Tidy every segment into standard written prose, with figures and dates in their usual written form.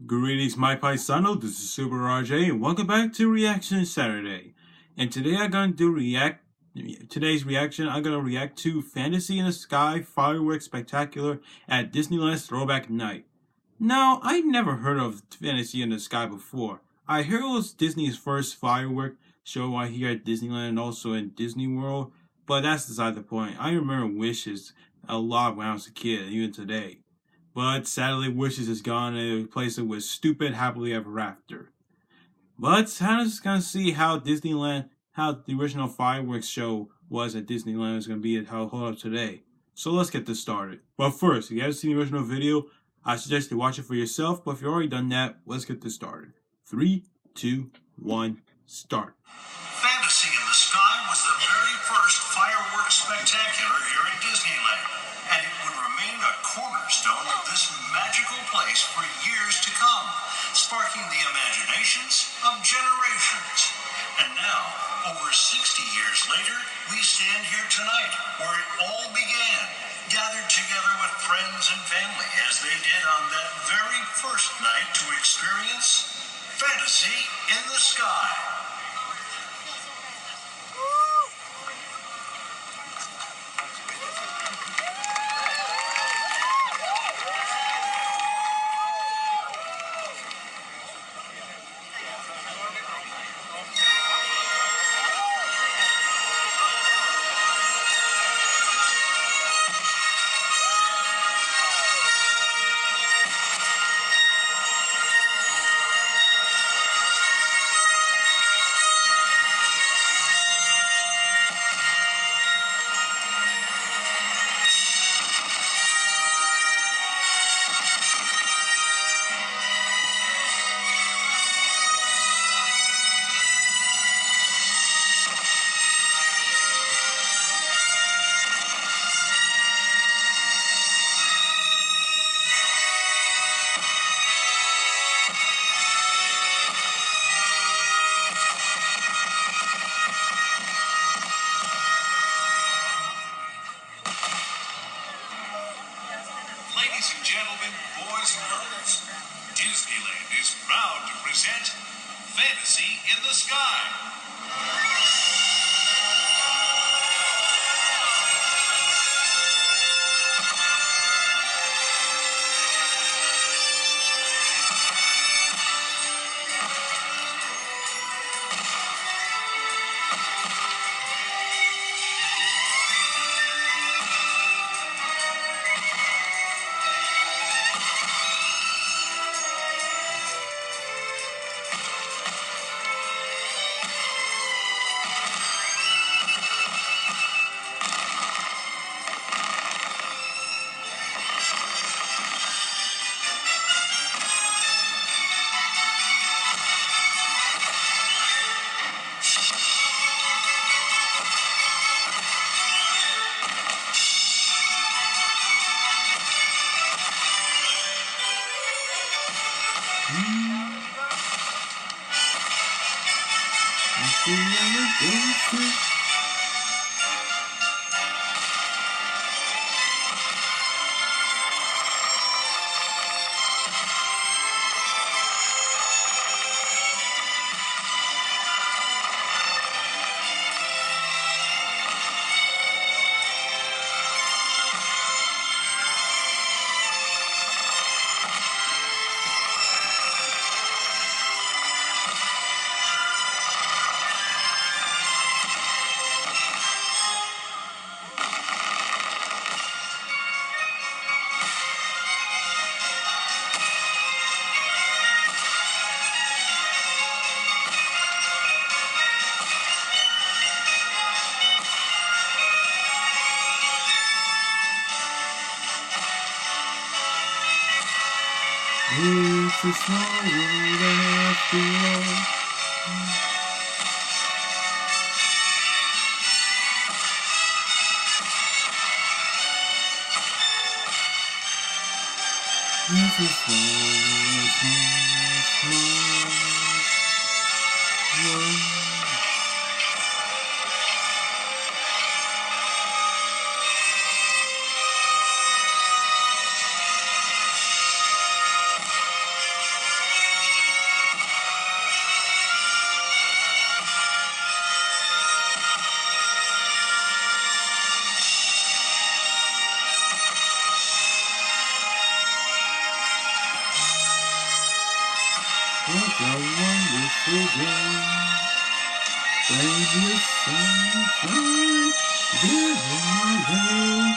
Greetings, my paisano. This is Super RJ, and welcome back to Reaction Saturday. And today I'm gonna Today's reaction. I'm gonna react to Fantasy in the Sky Fireworks Spectacular at Disneyland's Throwback Night. Now, I'd never heard of Fantasy in the Sky before. I heard it was Disney's first firework show right here at Disneyland and also in Disney World, but that's beside the point. I remember Wishes a lot when I was a kid, even today. But sadly, Wishes is gone and replaced it with Stupid Happily Ever After. But I'm just gonna see how the original fireworks show was at Disneyland is gonna be at how hold up today. So let's get this started. But first, if you haven't seen the original video, I suggest you watch it for yourself. But if you've already done that, let's get this started. 3, 2, 1, start. Fantasy in the Sky was the very first fireworks spectacular here at Disneyland, and it would remain a cornerstone of this magical place for years to come, sparking the imaginations of generations. And now, over 60 years later, we stand here tonight where it all began, gathered together with friends and family as they did on that very first night to experience Fantasy in the Sky. Ladies and gentlemen, boys and girls, Disneyland is proud to present Fantasy in the Sky. It's a small world after all. It's a small world. What a wonderful day. When the sun shines my way.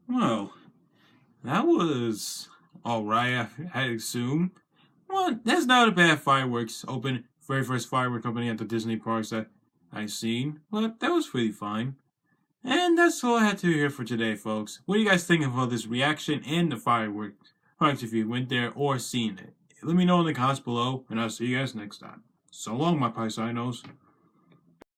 Well, that was alright, I assume. Well, that's not a bad fireworks open. Very first firework company at the Disney parks that I seen. But that was pretty fine. And that's all I had to hear for today, folks. What do you guys think of all this reaction and the fireworks? Perhaps if you went there or seen it. Let me know in the comments below, and I'll see you guys next time. So long, my paisanos.